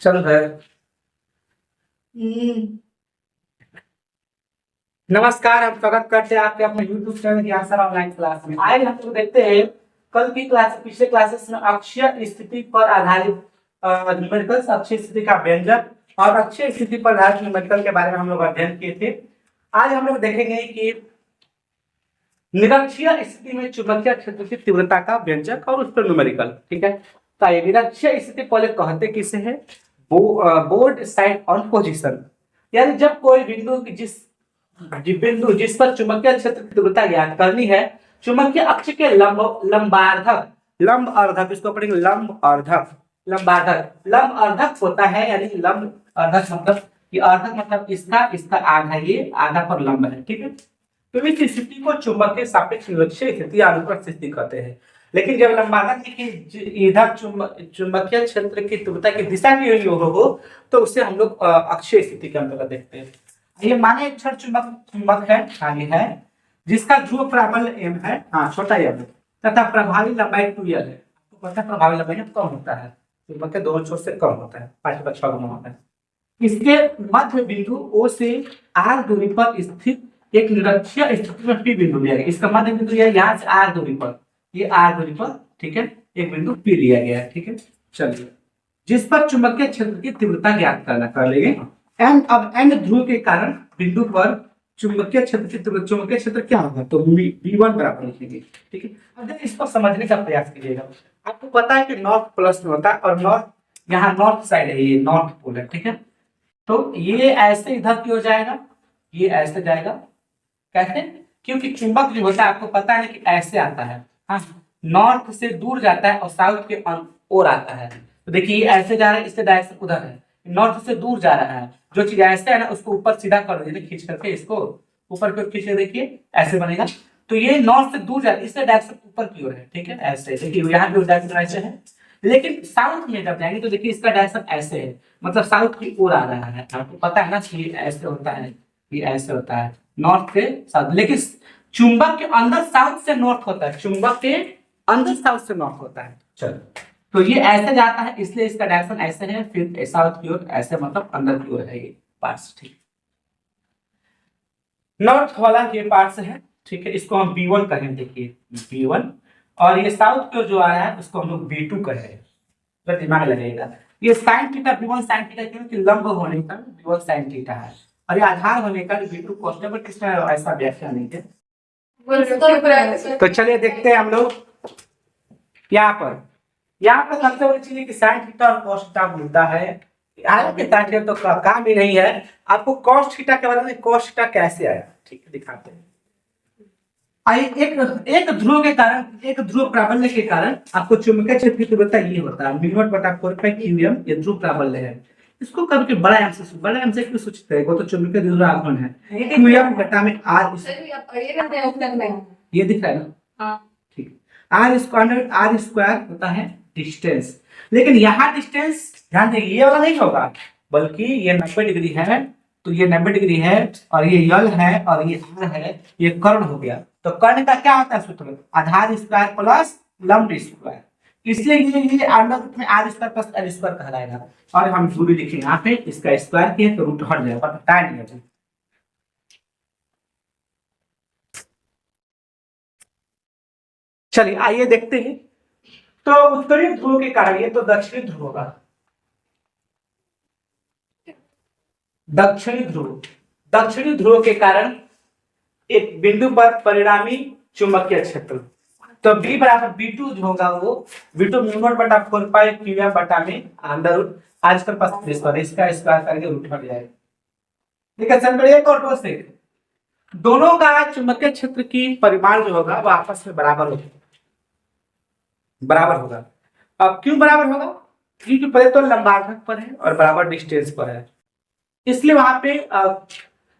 चल रहा है। नमस्कार, हम स्वागत करते हैं आपके अपने YouTube चैनल की आंसर ऑनलाइन क्लास में। आज हम लोग देखते हैं कल की क्लास पिछले क्लासेस में अक्षीय स्थिति पर आधारित न्यूमेरिकल्स, अक्षीय स्थिति का व्यंजक और अक्षीय स्थिति पर आधारित न्यूमेरिकल के बारे में हम लोग अध्ययन किए थे। आज हम लोग देखेंगे कि निरक्षीय स्थिति में चुंबकीय क्षेत्र की तीव्रता का व्यंजक और उस पर न्यूमेरिकल। ठीक है, तो ये निरक्षीय स्थिति पहले कहते किसे है? बोर्ड साइड ऑन पोजीशन, यानी जब कोई बिंदु जिस पर चुंबकीय क्षेत्र की तीव्रता ज्ञात करनी है, चुंबकीय अक्ष के लंब अर्धक, इसको पढ़ेंगे लंब अर्धक होता है, यानी लंब अर्धक मतलब ये अर्धक मतलब इसका आधा, ये आधा पर लंब है। ठीक है, तो इस स्थिति को चुंबकीय सापेक्ष निरक्षीय स्थिति या अनुप्रस्थ स्थिति कहते हैं। लेकिन जब लंबार्धक की इधर चुंबकीय क्षेत्र की तीव्रता की दिशा की हो तो उसे हम लोग अक्षीय स्थिति के अंतर्गत देखते हैं। ये माने एक क्षण चुंबक है, आगे है, जिसका ध्रुव प्राबल्य m है, छोटा m, तथा प्रभावी लंबाई 2l है। आपको पता है प्रभावी लंबाई कम होता है, चुंबक के दोनों छोर से कम होता है, 5/6 गुना होता है। इसके मध्य बिंदु O से r दूरी पर स्थित एक निरक्षीय स्थिति में P बिंदु लिया गया। इसका मध्य बिंदु यहाँ से r दूरी पर, ये r दूरी पर, ठीक है, एक बिंदु P लिया गया है। ठीक है, चलिए, जिस पर चुंबकीय क्षेत्र की तीव्रता ज्ञात करना कर लेंगे। अब n ध्रुव के कारण बिंदु पर चुंबकीय क्षेत्र क्या होगा? तो V1 बराबर लिखेंगे। ठीक है, अब इसको समझने का प्रयास कीजिएगा। आपको पता है कि नॉर्थ प्लस में होता है और नॉर्थ यहाँ नॉर्थ साइड है, ये नॉर्थ पोल है। ठीक है, तो ये ऐसे इधर की हो जाएगा, ये ऐसे जाएगा। कैसे? क्योंकि चुंबक जो होता है आपको पता है कि ऐसे आता है, नॉर्थ से दूर जाता है और साउथ के ओर आता है। तो देखिए ये ऐसे जा रहा है, इससे डायरेक्शन उधर है, नॉर्थ से दूर जा रहा है। जो चीज ऐसे है ना उसको ऊपर सीधा कर दीजिए, खींच करके इसको ऊपर की ओर खींच, देखिए ऐसे बनेगा। तो ये नॉर्थ से दूर जा रहा है, इससे डायरेक्शन ऊपर की ओर है। ठीक है, ऐसे देखिए यहाँ भी डायरेक्शन ऐसे है, लेकिन साउथ में जब जाएंगे तो देखिए इसका डायरेक्शन ऐसे है, मतलब साउथ की ओर आ रहा है। आपको पता है ना कि ये ऐसे होता है, ये ऐसे होता है, नॉर्थ से साउथ। लेकिन चुंबक के अंदर साउथ से नॉर्थ होता है, चुंबक के अंदर साउथ से नॉर्थ होता है। चलो, तो ये ऐसे जाता है, इसलिए इसका डायरेक्शन ऐसे है, फिर साउथ की ओर ऐसे, मतलब अंदर की ओर है ये पार्ट्स। ठीक, नॉर्थ वाला ये पार्ट्स है। ठीक है, इसको हम B1 कहें, देखिए B1, और ये साउथ की ओर जो आ रहा है उसको हम लोग B2 कहें। तो दिमाग लगेगा, ये sine theta B1 sine theta क्योंकि लंब होने का B1 साइन थीटा है, और ये आधार होने का B2 कोष्ठक, बट इसमें ऐसा व्याख्या नहीं है। तो चलिए देखते हैं हम लोग यहाँ पर सबसे बड़ी चीज कि साइन थीटा और कॉस थीटा मिलता है। हालांकि साइन थीटा तो काम ही नहीं है। आपको कॉस थीटा के बारे में, कॉस थीटा कैसे आया, ठीक है, दिखाते हैं। एक ध्रुव के कारण, एक ध्रुव प्राबल्य के कारण आपको चुंबकीय क्षेत्र की तीव्रता ये होता है μ0/4π ये ध्रुव प्राबल्य है। इसको कभी बड़ा एम से क्यों सूचित है? वो तो चुंबकीय द्विध्रुव है, qm घटा में r, ये दिख रहा है ना? ठीक, r स्क्वायर होता है डिस्टेंस, लेकिन यहाँ डिस्टेंस ध्यान देंगे ये वाला नहीं होगा, बल्कि ये 90 डिग्री है, तो ये 90 डिग्री है, और ये यल है, और ये r है, ये कर्ण हो गया। तो कर्ण का क्या होता है सूत्र? आधार स्क्वायर प्लस लंब स्क्वायर, इसलिए ये अंडर रूट में r square plus l square कहलाएगा। और हम दूरी लिखेंगे यहाँ पे, इसका स्क्वायर किया तो रूट हट जाएगा, पता नहीं है। चलिए आइए देखते हैं। तो उत्तरी ध्रुव के कारण, ये तो दक्षिणी ध्रुव होगा, दक्षिणी ध्रुव के कारण एक बिंदु पर परिणामी चुंबकीय क्षेत्र, तो B बराबर B2 जो होगा वो B2 μ0/4π बटा में अंडर रूट आजकल पास इसका स्क्वायर करके रूट हट जाएगा। ठीक है, चल एक और दो से दोनों का चुंबकीय क्षेत्र की परिमाण जो होगा वो आपस में बराबर होगा। अब क्यों बराबर होगा? क्योंकि पहले तो लंबार्धक पर है और बराबर डिस्टेंस पर है, इसलिए वहां पे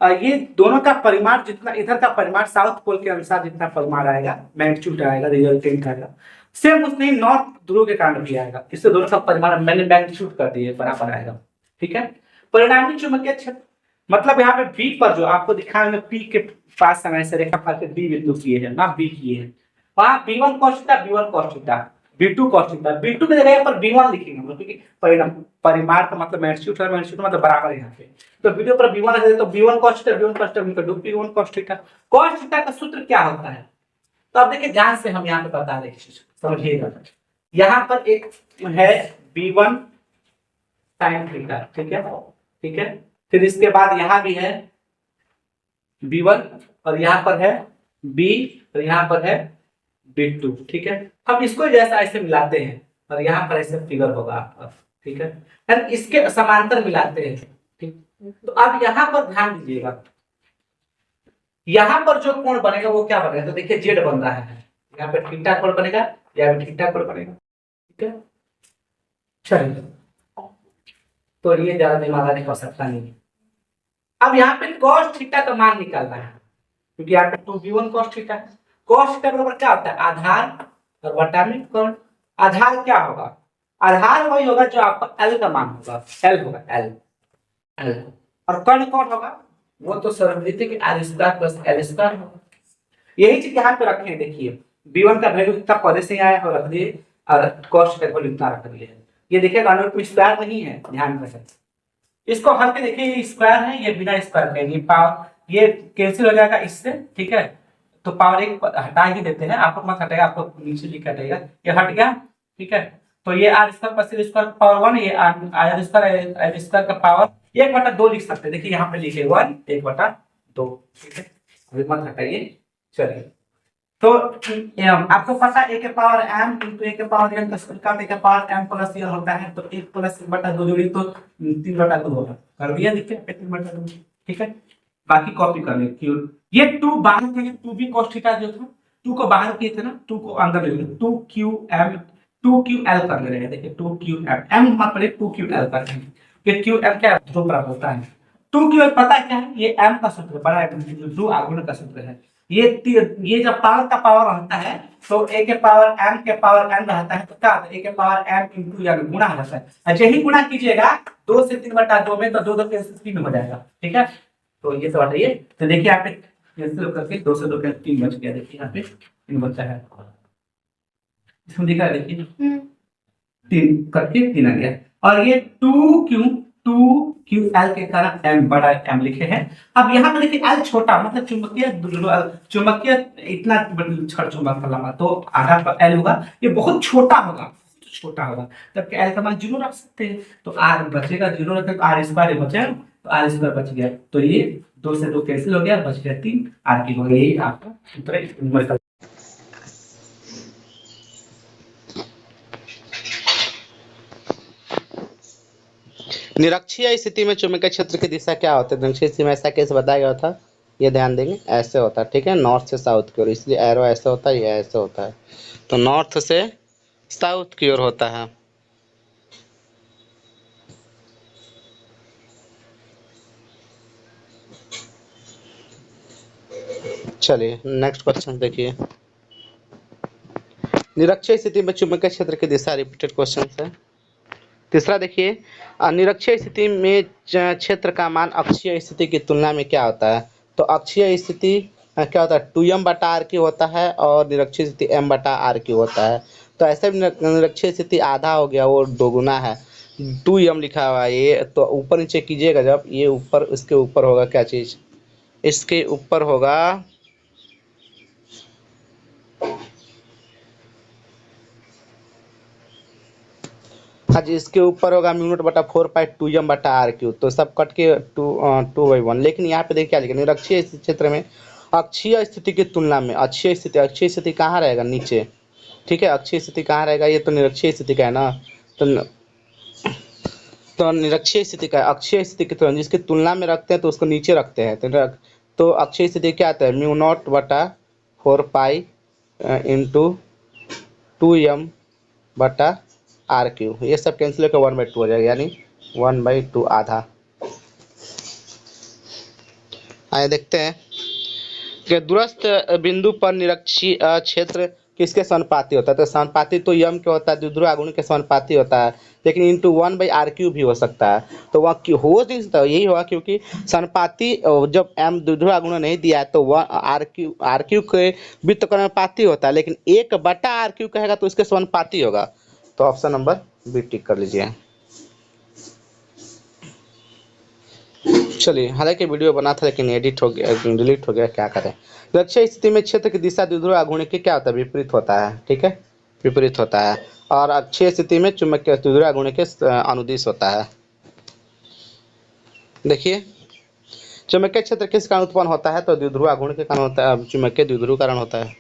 ये दोनों का परिमाण, जितना इधर का परिमाण साउथ पोल के अनुसार जितना परिमाण आएगा, मैग्नीट्यूड आएगा, रिजल्टेंट आएगा, सेम उतने ही नॉर्थ ध्रुव के कारण भी आएगा। इससे दोनों का परिमाण मैंने मैग्नीट्यूड कर दिए, बराबर आएगा। ठीक है, परिणामी चुंबकीय क्षेत्र मतलब यहाँ पे B पर जो आपको दिखाएंगे, P के पास समय से रेखा फाड़ के B बिंदु किए हैं ना, B किए हैं, वहां B1 cos theta B1 cos theta, B2 cos theta, B2 की जगह यहाँ पर B1 लिखेंगे हम लोग, क्योंकि परिमाण का मतलब मैग्नीट्यूड है, मैग्नीट्यूड मतलब बराबर है यहाँ पे, तो B2 पर B1 रख देते तो B1 cos theta, B1 cos theta मतलब B1 cos theta. cos theta का सूत्र क्या होता है? तो अब देखिए ध्यान से हम यहाँ पे बता रहे हैं, समझिएगा। यहाँ पर एक है B1 sin थीटा, ठीक है, ठीक है। फिर इसके बाद यहाँ भी है B1 और यहाँ पर है B और यहाँ पर है B2, ठीक है। हम इसको जैसा ऐसे मिलाते हैं और यहाँ पर ऐसे फिगर होगा आपका, ठीक है, फिर इसके समांतर मिलाते हैं, ठीक। तो अब यहाँ पर ध्यान दीजिएगा, यहाँ पर जो कोण बनेगा वो क्या बनेगा, तो देखिए जेड बन रहा है, यहाँ पे थीटा कोण बनेगा, यहाँ पे थीटा कोण बनेगा, ठीक है। चलिए, तो ये ज्यादा दिमाग लगाने की आवश्यकता नहीं है। अब यहाँ पे cos थीटा का मान निकालना है, क्योंकि यहाँ पे 2b1 cos थीटा है। cos थीटा बराबर क्या होता है, आधार और बटा में कोण। आधार क्या होगा, आधार वही होगा जो आपका L का मान होगा, L होगा, L L, और कर्ण कौन होगा, वो तो सरलीकृत कि r square plus L square होगा। यही चीज यहाँ पे रखे हैं, देखिए b1 का वैल्यू इतना पहले से आया है, रख दिए, और cos का वैल्यू इतना रख दिए। ये देखिए अणु में स्क्वायर नहीं है, ध्यान रखें। इसको हल के देखिए, ये स्क्वायर है, ये बिना स्क्वायर के, ये पावर ये कैंसिल हो जाएगा इससे, ठीक है। तो पावर एक हटा ही देते हैं, आपको मत हटेगा, आपको नीचे लिख हटेगा, ये हट गया, ठीक है। तो ये r square plus l square का पावर 1, ये r स्क्वायर l स्क्वायर का पावर 1/2 लिख सकते हैं। देखिए यहाँ पे लिखे 1 1/2, ठीक है, अभी मत हटाइए। चलिए, तो आपको पता है a के पावर m into a के पावर n का स्क्वायर का a के पावर m प्लस n होता है, तो 1 प्लस 1/2 जोड़ी तो 3/2 होगा, कर दिया, देखिए 3/2, ठीक है। बाकी कॉपी कर ले, क्यों ये 2 बाहर के 2b cos थीटा जो था, 2 को बाहर किए थे ना, 2 को अंदर ले लेंगे, 2ql कर ले रहे हैं, देखिए 2qm, m मत पड़े, 2ql कर लेंगे, ये qm क्या ध्रुव प्राप्त होता है। 2ql पता क्या है, ये m का सूत्र बड़ा है, ध्रुव आघूर्ण का सूत्र है। ये जब पावर का पावर रहता है तो a के पावर m के पावर n रहता है, तो क्या होता है, a के पावर m इंटू या गुणा रहता है, अच्छा ही गुणा कीजिएगा 2 से 3/2 में, तो 2 2 कैंसिल 3 हो जाएगा, ठीक है। तो ये सब हटाइए, तो देखिए यहाँ पे कैंसिल करके 2 से 2 कैंसिल 3 बच गया, देखिए यहाँ पे 3 बचा है, इसमें दिखा देखिए 3 करके 3 आ गया, और ये 2ql के कारण m बड़ा m लिखे हैं। अब यहाँ पे देखिए l छोटा मतलब चुंबकीय इतना छड़ चुंबक का लंबा, तो आधा पर l होगा, ये बहुत छोटा होगा, छोटा होगा, तब l का मान 0 रख सकते हैं, तो r बचेगा 0 रखें, तो r स्क्वायर बचा, तो r स्क्वायर बच गया, तो ये 2 से 2 कैंसिल हो गया, बच गया 3, r की हो गई, यही आपका सूत्र। निरक्षीय स्थिति में चुंबकीय क्षेत्र की दिशा क्या होती है, निरक्षीय स्थिति में ऐसा कैसे बताया गया था, ये ध्यान देंगे, ऐसे होता है, ठीक है, नॉर्थ से साउथ की ओर, इसलिए एरो ऐसे होता है, ये ऐसे होता है, तो नॉर्थ से साउथ की ओर होता है। चलिए नेक्स्ट क्वेश्चन देखिए, निरक्षीय स्थिति में चुंबकीय क्षेत्र की दिशा, रिपीटेड क्वेश्चन है। तीसरा देखिए, निरक्षीय स्थिति में क्षेत्र का मान अक्षीय स्थिति की तुलना में क्या होता है, तो अक्षीय स्थिति क्या होता है, 2m/r³ होता है, और निरक्षीय स्थिति m/r³ होता है। तो ऐसे भी निरक्षीय स्थिति आधा हो गया, वो दोगुना है, 2m लिखा हुआ है ये, तो ऊपर नीचे कीजिएगा, जब ये ऊपर, इसके ऊपर होगा क्या चीज, इसके ऊपर होगा हाँ जी, इसके ऊपर होगा μ0/4π2m/r³, तो सब कट के 2/1, लेकिन यहाँ पे देखिए क्या लिखा, निरक्षीय क्षेत्र में अक्षीय स्थिति की तुलना में, अक्षीय स्थिति कहाँ रहेगा, नीचे, ठीक है, अक्षीय स्थिति कहाँ रहेगा, ये तो निरक्षीय स्थिति का है ना, तो निरक्षीय स्थिति का, अक्षीय स्थिति की तुलना, जिसकी तुलना में रखते हैं तो उसको नीचे रखते हैं, तो अक्षीय स्थिति क्या आता है, μ0/4π × 2m/r³, ये सब कैंसिल होकर 1/2 हो जाएगा, यानी 1/2 आधा। आइए देखते हैं कि दूरस्थ बिंदु पर निरक्षीय क्षेत्र किसके समानुपाती होता है? तो समानुपाती तो यम के होता है, द्विध्रुव आघूर्ण के समानुपाती होता है, लेकिन इंटू 1/r³ भी हो सकता है। तो वह हो नहीं सकता, यही होगा क्योंकि समानुपाती जब m द्विध्रुव आघूर्ण नहीं दिया है तो वह r³ के व्युत्क्रमानुपाती होता है, लेकिन 1/r³ कहेगा तो इसके समानुपाती होगा। तो ऑप्शन नंबर बी टिक कर लीजिए। चलिए, हालांकि वीडियो बना था लेकिन एडिट हो गया, डिलीट हो गया, क्या करें। लक्ष्य स्थिति में क्षेत्र की दिशा द्विध्रुव आघूर्ण के क्या होता है? विपरीत होता है, ठीक है, विपरीत होता है। और अक्षीय स्थिति में चुंबकीय द्विध्रुव आघूर्ण के अनुदिश होता है। देखिए, चुंबकीय क्षेत्र किस कारण उत्पन्न होता है? तो द्विध्रुव आघूर्ण के कारण होता है, चुंबकीय द्विध्रुव कारण होता है।